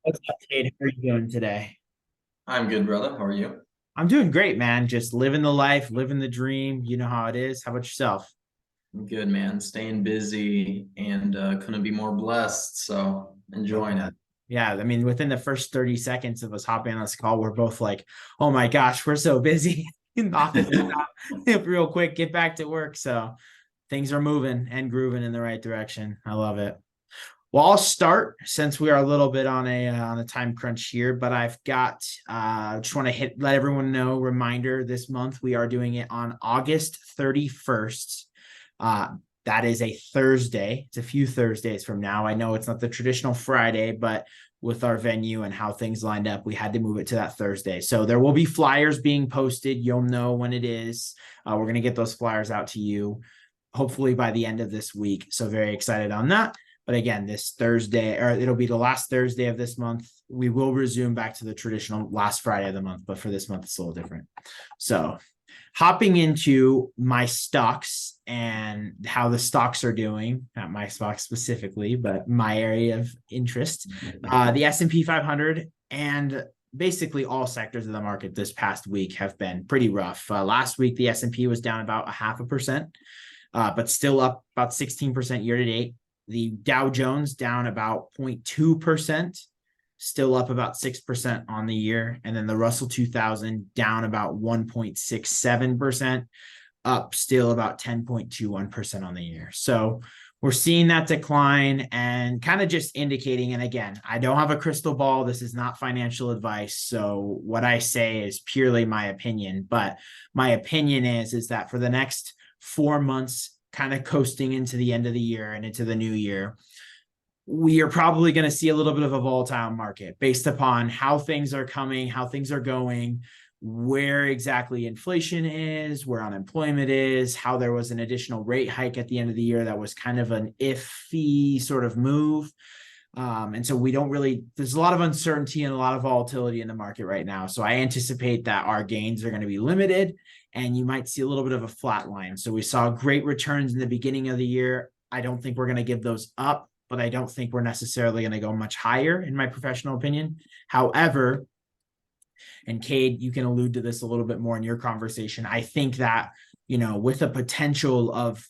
What's up, Kate? How are you doing today? I'm good, brother. How are you? I'm doing great, man. Just living the life, living the dream. You know how it is. How about yourself? I'm good, man. Staying busy and couldn't be more blessed. So Love enjoying that. it. Yeah, I mean, within the first 30 seconds of us hopping on this call, we're both like, oh my gosh, we're so busy. Knock this out real quick, get back to work. So things are moving and grooving in the right direction. I love it. Well, I'll start since we are a little bit on a time crunch here, but I've got just want to let everyone know reminder this month we are doing it on August 31st. Uh that is a Thursday. It's a few Thursdays from now. I know it's not the traditional Friday, but with our venue and how things lined up, we had to move it to that Thursday. So there will be flyers being posted. You'll know when it is. We're going to get those flyers out to you hopefully by the end of this week. So very excited on that. But again, this Thursday, or it'll be the last Thursday of this month. We will resume back to the traditional last Friday of the month, but for this month, it's a little different. So, hopping into my stocks and how the stocks are doing, not my stocks specifically, but my area of interest, the S&P 500 and basically all sectors of the market this past week have been pretty rough. Last week, the S&P was down about 0.5%, but still up about 16% year to date. The Dow Jones down about 0.2%, still up about 6% on the year. And then the Russell 2000 down about 1.67%, up still about 10.21% on the year. So we're seeing that decline and kind of just indicating. And again, I don't have a crystal ball. This is not financial advice. So what I say is purely my opinion. But my opinion is that for the next 4 months, kind of coasting into the end of the year and into the new year, we are probably going to see a little bit of a volatile market based upon how things are coming, how things are going, where exactly inflation is, where unemployment is, how there was an additional rate hike at the end of the year that was kind of an iffy sort of move. And so we don't really, there's a lot of uncertainty and a lot of volatility in the market right now. So I anticipate that our gains are going to be limited and you might see a little bit of a flat line. So we saw great returns in the beginning of the year. I don't think we're going to give those up, but I don't think we're necessarily going to go much higher, in my professional opinion. However, and Cade, you can allude to this a little bit more in your conversation. I think that, with the potential of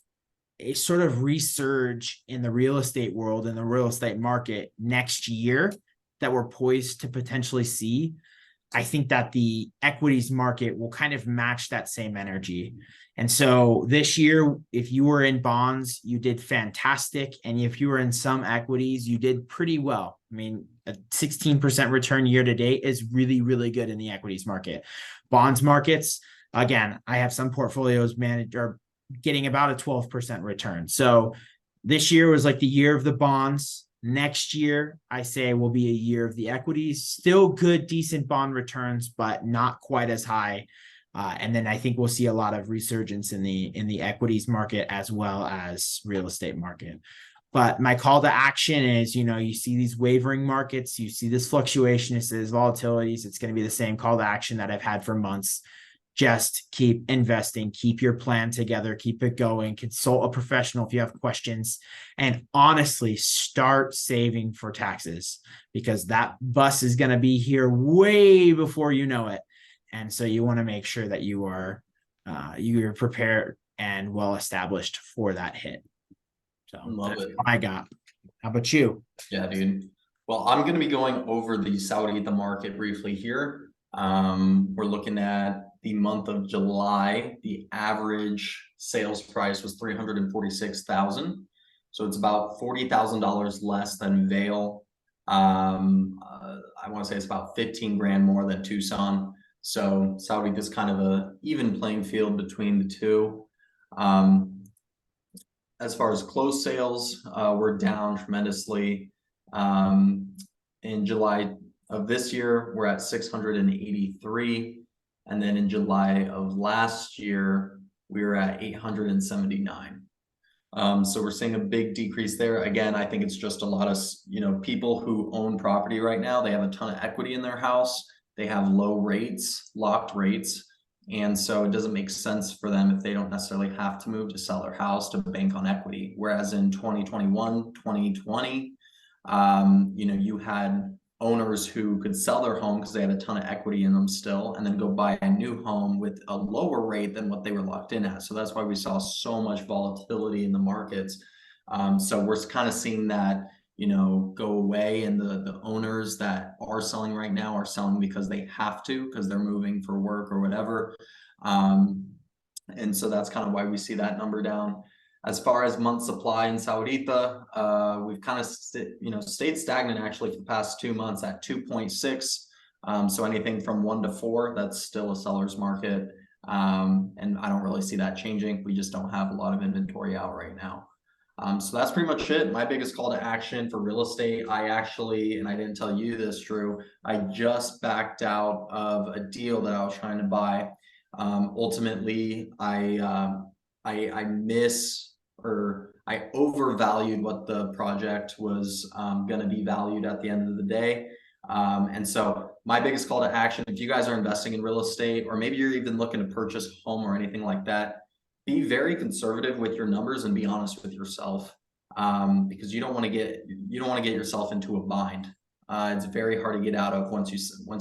a sort of resurge in the real estate world and the real estate market next year that we're poised to potentially see, I think that the equities market will kind of match that same energy. And so this year, if you were in bonds, you did fantastic. And if you were in some equities, you did pretty well. I mean, a 16% return year to date is really, really good in the equities market. Bonds markets, again, I have some portfolios managed or getting about a 12% return. So this year was like the year of the bonds. Next year, I say will be a year of the equities. Still good, decent bond returns, but not quite as high. And then I think we'll see a lot of resurgence in the equities market as well as real estate market. But my call to action is, you see these wavering markets, you see this fluctuation, it says volatilities. It's going to be the same call to action that I've had for months. Just keep investing, keep your plan together, keep it going, consult a professional if you have questions, and honestly, start saving for taxes because that bus is going to be here way before you know it. And so you want to make sure that you're prepared and well established for that hit. So Love that's it. what I got. How about you? Yeah, dude. Well, I'm going to be going over the market briefly here. We're looking at the month of July. The average sales price was 346,000. So it's about $40,000 less than Vail. I want to say it's about 15 grand more than Tucson. So Saudi is kind of a even playing field between the two. As far as closed sales, we're down tremendously. In July of this year, we're at 683. And then in July of last year, we were at 879. So we're seeing a big decrease there. Again, I think it's just a lot of, people who own property right now, they have a ton of equity in their house. They have low rates, locked rates. And so it doesn't make sense for them if they don't necessarily have to move to sell their house to bank on equity. Whereas in 2021, 2020, you had owners who could sell their home because they had a ton of equity in them still, and then go buy a new home with a lower rate than what they were locked in at. So that's why we saw so much volatility in the markets. So we're kind of seeing that, go away, and the owners that are selling right now are selling because they have to, because they're moving for work or whatever. And so that's kind of why we see that number down. As far as month supply in Saudita, we've kind of stayed stagnant actually for the past 2 months at 2.6. So anything from 1 to 4, that's still a seller's market. And I don't really see that changing. We just don't have a lot of inventory out right now. So that's pretty much it. My biggest call to action for real estate, and I didn't tell you this, Drew, I just backed out of a deal that I was trying to buy. Ultimately, I overvalued what the project was going to be valued at the end of the day. And so my biggest call to action, if you guys are investing in real estate, or maybe you're even looking to purchase a home or anything like that, be very conservative with your numbers and be honest with yourself, because you don't want to get yourself into a bind. It's very hard to get out of once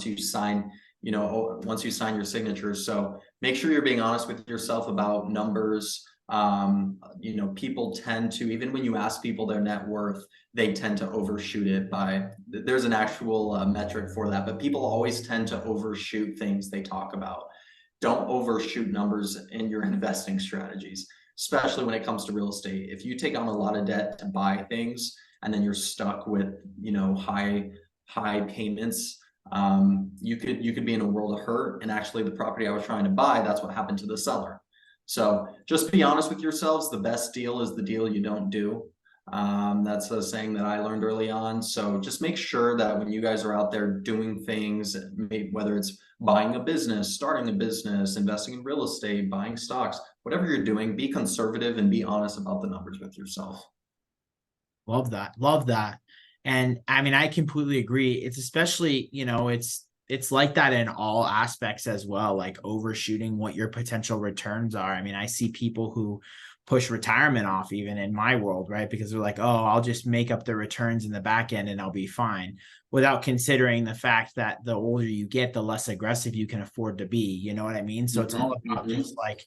you sign your signatures. So make sure you're being honest with yourself about numbers. People tend to, even when you ask people their net worth, they tend to overshoot it there's an actual metric for that, but people always tend to overshoot things they talk about. Don't overshoot numbers in your investing strategies, especially when it comes to real estate. If you take on a lot of debt to buy things and then you're stuck with, high payments, you could be in a world of hurt. And actually the property I was trying to buy, that's what happened to the seller. So just be honest with yourselves. The best deal is the deal you don't do. That's a saying that I learned early on. So just make sure that when you guys are out there doing things, whether it's buying a business, starting a business, investing in real estate, buying stocks, whatever you're doing, be conservative and be honest about the numbers with yourself. Love that. Love that. And I mean, I completely agree. It's especially, it's like that in all aspects as well, like overshooting what your potential returns are. I mean, I see people who push retirement off even in my world, right? Because they're like, oh, I'll just make up the returns in the back end and I'll be fine, without considering the fact that the older you get, the less aggressive you can afford to be. You know what I mean? So it's all about just like,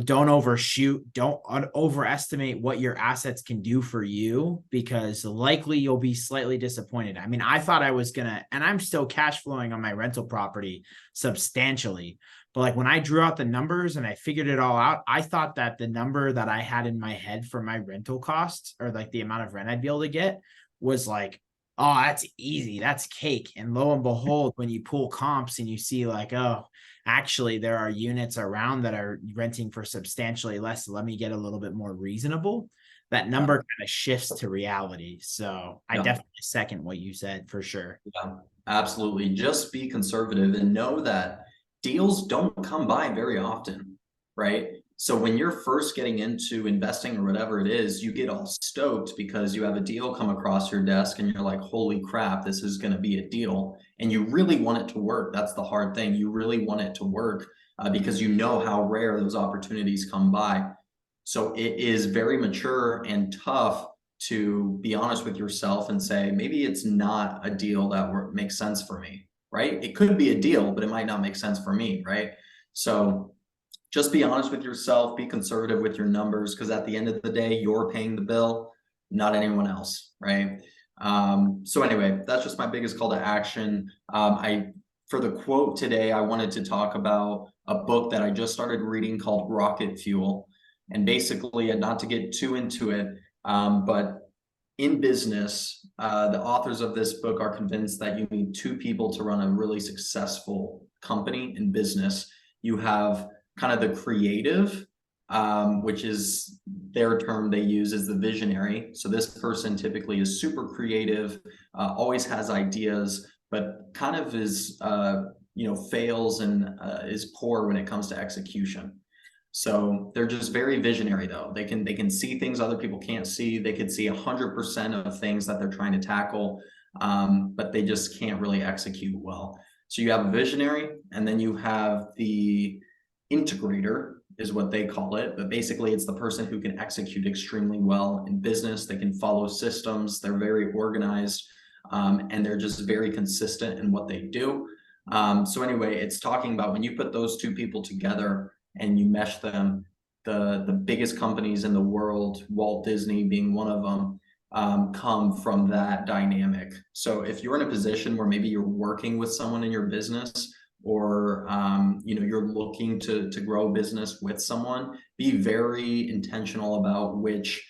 don't overshoot, don't overestimate what your assets can do for you, because likely you'll be slightly disappointed. I mean, I thought I was gonna, and I'm still cash flowing on my rental property substantially, but like when I drew out the numbers and I figured it all out, I thought that the number that I had in my head for my rental costs, or like the amount of rent I'd be able to get, was like, oh, that's easy, that's cake. And lo and behold, when you pull comps and you see like, oh, actually there are units around that are renting for substantially less, let me get a little bit more reasonable, that number kind of shifts to reality. So I definitely second what you said, for sure. Yeah, absolutely. Just be conservative and know that deals don't come by very often, right? So when you're first getting into investing or whatever it is, you get all stoked because you have a deal come across your desk and you're like, holy crap, this is going to be a deal. And you really want it to work. That's the hard thing. You really want it to work because you know how rare those opportunities come by. So it is very mature and tough to be honest with yourself and say, maybe it's not a deal that makes sense for me, right? It could be a deal, but it might not make sense for me, right? So just be honest with yourself, be conservative with your numbers, because at the end of the day, you're paying the bill, not anyone else, right? So anyway, that's just my biggest call to action. For the quote today, I wanted to talk about a book that I just started reading called Rocket Fuel. And basically, not to get too into it, but in business, the authors of this book are convinced that you need two people to run a really successful company in business. You have kind of the creative, which is their term they use, is the visionary. So this person typically is super creative, always has ideas, but kind of is, fails and is poor when it comes to execution. So they're just very visionary though. They can see things other people can't see. They could see 100% of things that they're trying to tackle, but they just can't really execute well. So you have a visionary, and then you have the integrator, is what they call it. But basically it's the person who can execute extremely well in business. They can follow systems. They're very organized. and they're just very consistent in what they do. So anyway, it's talking about when you put those two people together and you mesh them, the biggest companies in the world, Walt Disney being one of them, come from that dynamic. So if you're in a position where maybe you're working with someone in your business, or you're looking to grow a business with someone, be very intentional about which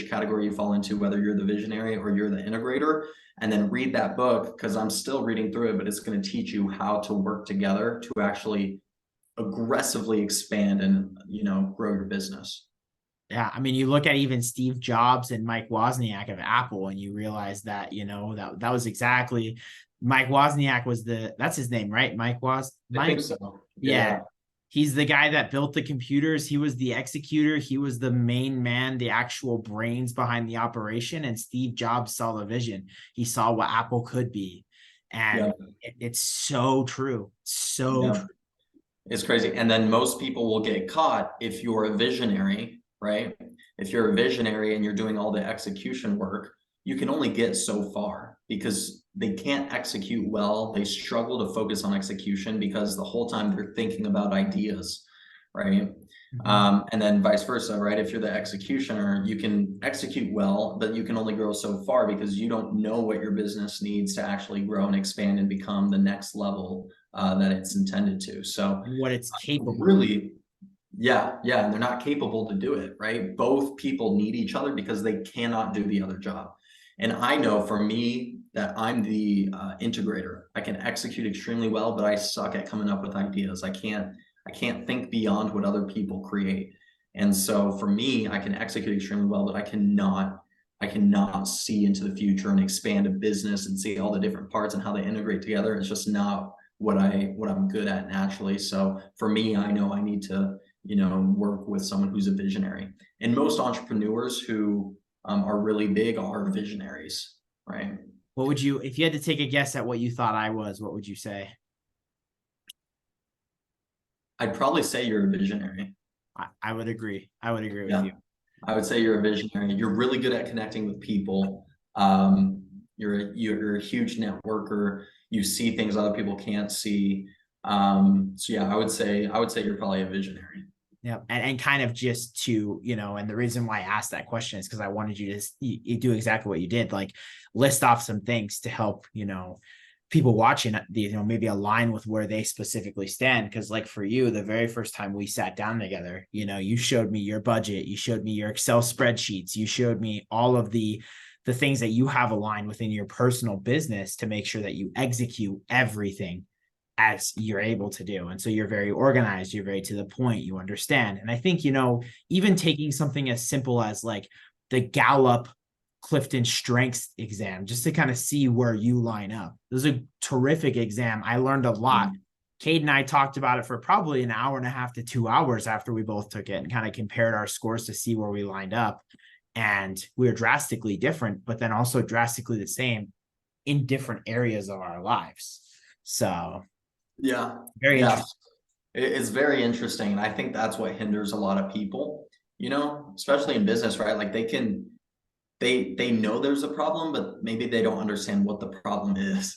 category you fall into, whether you're the visionary or you're the integrator, and then read that book, because I'm still reading through it, but it's going to teach you how to work together to actually aggressively expand and grow your business. Yeah, I mean, you look at even Steve Jobs and Mike Wozniak of Apple, and you realize that, that was exactly Mike Wozniak was that's his name, right? I think so. Yeah. He's the guy that built the computers. He was the executor. He was the main man, the actual brains behind the operation. And Steve Jobs saw the vision. He saw what Apple could be. And it's so true. So true. It's crazy. And then most people will get caught if you're a visionary, right? If you're a visionary and you're doing all the execution work, you can only get so far because they can't execute well. They struggle to focus on execution because the whole time they're thinking about ideas, right? And then vice versa, right? If you're the executioner, you can execute well, but you can only grow so far because you don't know what your business needs to actually grow and expand and become the next level that it's intended to. So what it's capable. Really, yeah, and they're not capable to do it, right? Both people need each other because they cannot do the other job. And I know for me that I'm the integrator. I can execute extremely well, but I suck at coming up with ideas. I can't think beyond what other people create. And so for me, I can execute extremely well, but I cannot see into the future and expand a business and see all the different parts and how they integrate together. It's just not what I'm good at naturally. So for me, I know I need to work with someone who's a visionary. And most entrepreneurs who are really big are visionaries, right? What would you, if you had to take a guess at what you thought I was, what would you say? I'd probably say you're a visionary. I would agree. I would agree with you. I would say you're a visionary. You're really good at connecting with people. You're a huge networker. You see things other people can't see. So yeah, I would say you're probably a visionary. Yeah. And kind of just to, and the reason why I asked that question is because I wanted you to you do exactly what you did, like list off some things to help, people watching, maybe align with where they specifically stand. Cause like for you, the very first time we sat down together, you showed me your budget, you showed me your Excel spreadsheets, you showed me all of the things that you have aligned within your personal business to make sure that you execute everything as you're able to do. And so you're very organized, you're very to the point, you understand. And I think, even taking something as simple as like the Gallup Clifton strengths exam, just to kind of see where you line up. This is a terrific exam. I learned a lot. Cade and I talked about it for probably an hour and a half to 2 hours after we both took it and kind of compared our scores to see where we lined up. And we were drastically different, but then also drastically the same in different areas of our lives. So very interesting. It's very interesting. And I think that's what hinders a lot of people, especially in business, right? Like they know there's a problem, but maybe they don't understand what the problem is,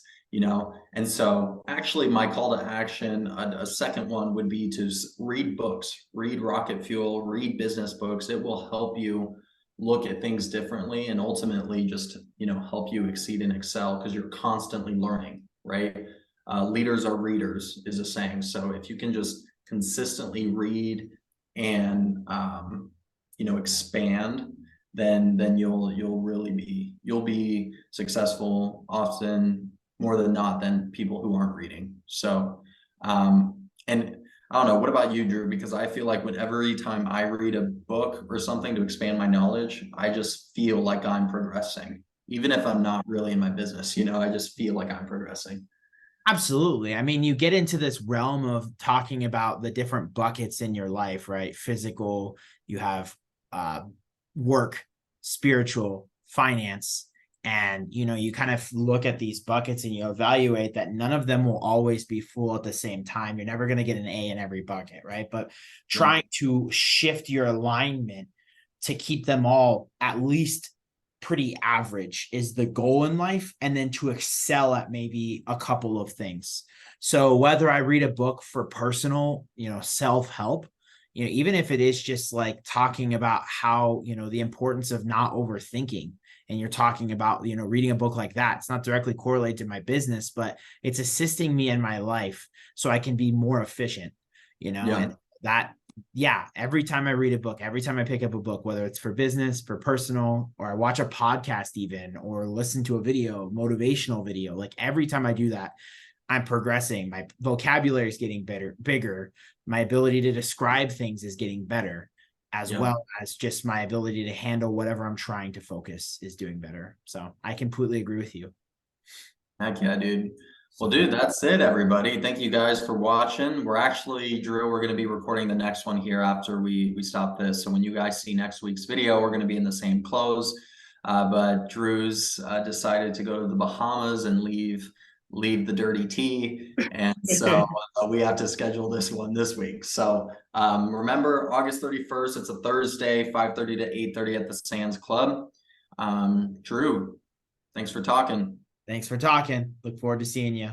And so actually my call to action, a second one would be to read books, read Rocket Fuel, read business books. It will help you look at things differently and ultimately just, help you exceed and excel because you're constantly learning, right? Leaders are readers is a saying. So if you can just consistently read and, expand, then you'll be successful often more than not than people who aren't reading. So, and I don't know, what about you, Drew? Because I feel like every time I read a book or something to expand my knowledge, I just feel like I'm progressing, even if I'm not really in my business, I just feel like I'm progressing. Absolutely. I mean, you get into this realm of talking about the different buckets in your life, right? Physical, you have work, spiritual, finance. And, you kind of look at these buckets and you evaluate that none of them will always be full at the same time. You're never going to get an A in every bucket, right? But trying to shift your alignment to keep them all at least pretty average is the goal in life, and then to excel at maybe a couple of things. So whether I read a book for personal, self-help, even if it is just like talking about how, the importance of not overthinking, and you're talking about, reading a book like that, it's not directly correlated to my business, but it's assisting me in my life so I can be more efficient, Yeah. and that, yeah, every time I read a book, every time I pick up a book, whether it's for business, for personal, or I watch a podcast even, or listen to a video, motivational video, like every time I do that, I'm progressing. My vocabulary is getting bigger. My ability to describe things is getting better, as Yeah. well as just my ability to handle whatever I'm trying to focus is doing better. So I completely agree with you. Heck yeah, dude. Well, dude, that's it, everybody. Thank you guys for watching. We're actually, Drew, we're going to be recording the next one here after we stop this. So when you guys see next week's video, we're going to be in the same clothes. But Drew's decided to go to the Bahamas and leave the dirty tea. And so we have to schedule this one this week. So remember, August 31st, it's a Thursday, 5:30 to 8:30 at the Sands Club. Drew, thanks for talking. Thanks for talking. Look forward to seeing you.